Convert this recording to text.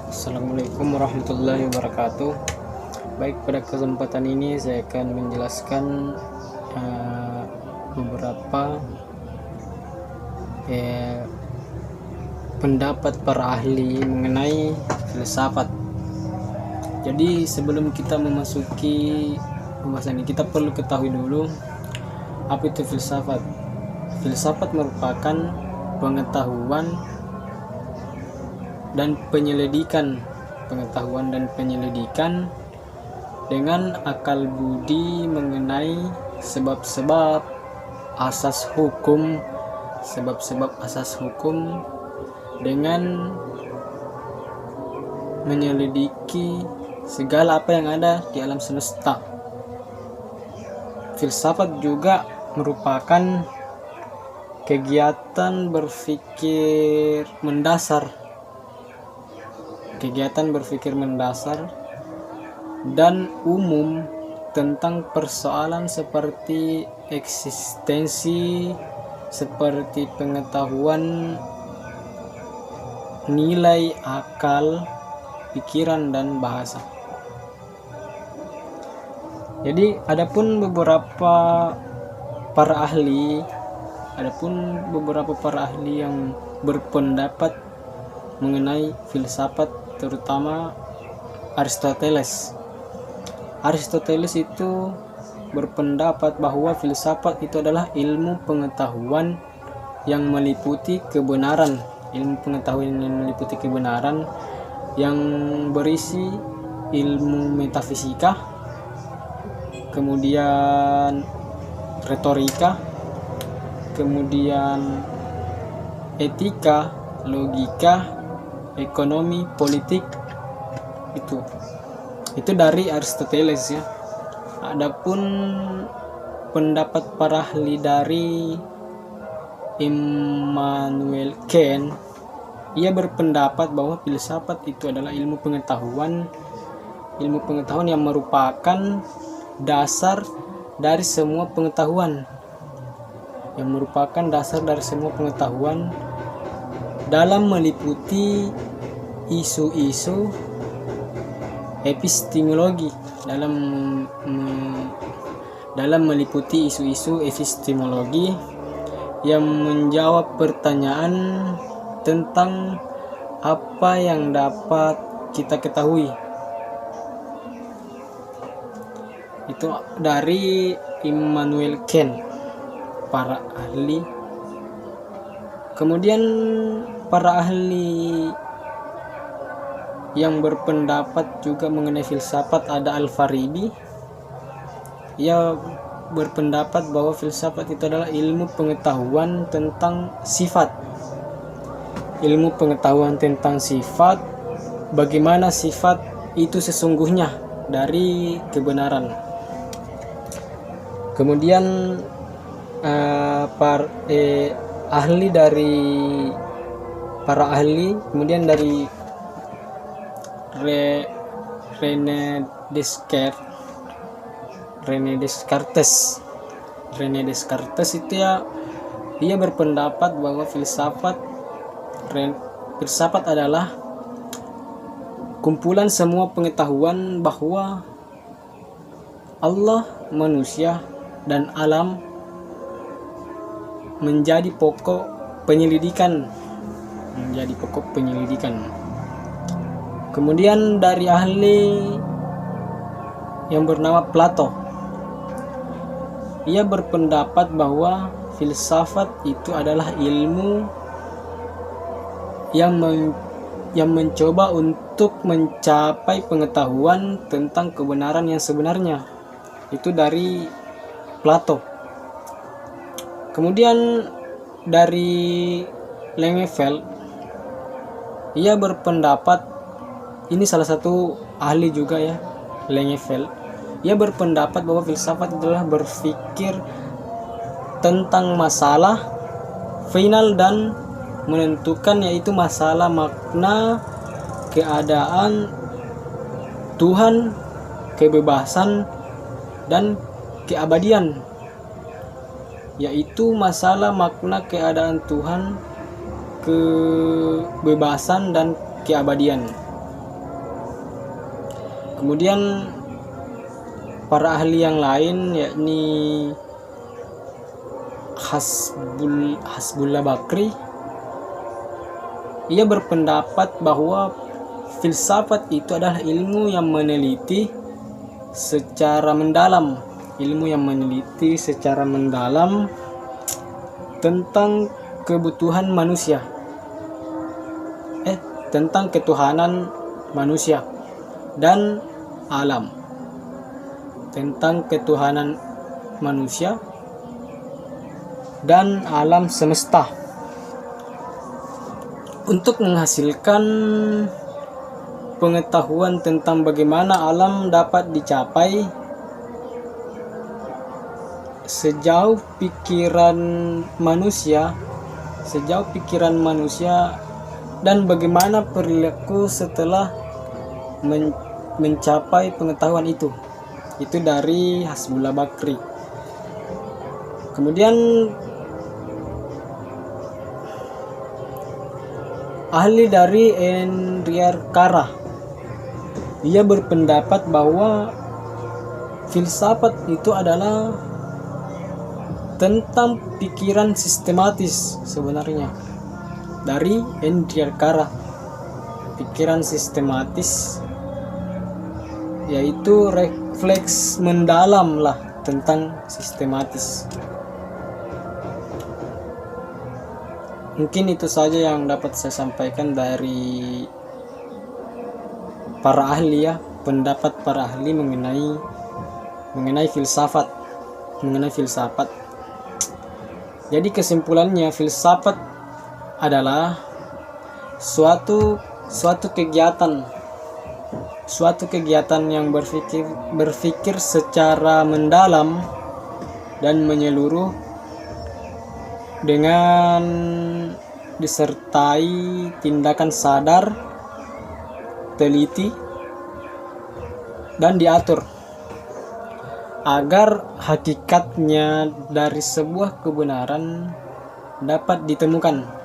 Assalamualaikum warahmatullahi wabarakatuh. Baik, pada kesempatan ini saya akan menjelaskan beberapa pendapat para ahli mengenai filsafat. Jadi sebelum kita memasuki pembahasan ini, kita perlu ketahui dulu apa itu filsafat. Filsafat merupakan pengetahuan dan penyelidikan dengan akal budi mengenai sebab-sebab asas hukum dengan menyelidiki segala apa yang ada di alam semesta. Filsafat juga merupakan kegiatan berpikir mendasar dan umum tentang persoalan seperti eksistensi, seperti pengetahuan, nilai, akal, pikiran, dan bahasa. Jadi adapun beberapa para ahli yang berpendapat mengenai filsafat, terutama Aristoteles itu berpendapat bahwa filsafat itu adalah ilmu pengetahuan yang meliputi kebenaran, yang berisi ilmu metafisika, kemudian retorika, kemudian etika, logika, ekonomi, politik. Itu dari Aristoteles ya. Adapun pendapat para ahli dari Immanuel Kant, ia berpendapat bahwa filsafat itu adalah ilmu pengetahuan yang merupakan dasar dari semua pengetahuan, dalam meliputi isu-isu epistemologi, yang menjawab pertanyaan tentang apa yang dapat kita ketahui. Itu dari Immanuel Kant, para ahli. Kemudian para ahli yang berpendapat juga mengenai filsafat ada Al-Farabi. Ia berpendapat bahwa filsafat itu adalah ilmu pengetahuan tentang sifat, bagaimana sifat itu sesungguhnya dari kebenaran. Kemudian para ahli kemudian dari René Descartes itu ya, dia berpendapat bahwa filsafat adalah kumpulan semua pengetahuan bahwa Allah, manusia, dan alam menjadi pokok penyelidikan. Kemudian dari ahli yang bernama Plato, ia berpendapat bahwa filsafat itu adalah ilmu yang mencoba untuk mencapai pengetahuan tentang kebenaran yang sebenarnya. Itu dari Plato. Kemudian dari Langeveld, ia berpendapat, ini salah satu ahli juga ya, Langeveld. Ia berpendapat bahwa filsafat adalah berpikir tentang masalah final dan menentukan, yaitu masalah makna, keadaan, Tuhan, kebebasan, dan keabadian. yaitu masalah makna keadaan Tuhan, kebebasan dan keabadian. Kemudian para ahli yang lain yakni Hasbullah Bakri, ia berpendapat bahwa filsafat itu adalah ilmu yang meneliti secara mendalam, tentang kebutuhan manusia, tentang ketuhanan manusia dan alam, tentang ketuhanan manusia dan alam semesta, untuk menghasilkan pengetahuan tentang bagaimana alam dapat dicapai sejauh pikiran manusia dan bagaimana perilaku setelah mencapai pengetahuan itu dari Hasbullah Bakri. Kemudian ahli dari Enriarkara, ia berpendapat bahwa filsafat itu adalah tentang pikiran sistematis sebenarnya. Dari Enriarkara, pikiran sistematis yaitu refleks mendalam lah tentang sistematis. Mungkin itu saja yang dapat saya sampaikan dari para ahli ya, pendapat para ahli mengenai filsafat. Jadi kesimpulannya, filsafat adalah suatu kegiatan yang berpikir secara mendalam dan menyeluruh dengan disertai tindakan sadar, teliti, dan diatur agar hakikatnya dari sebuah kebenaran dapat ditemukan.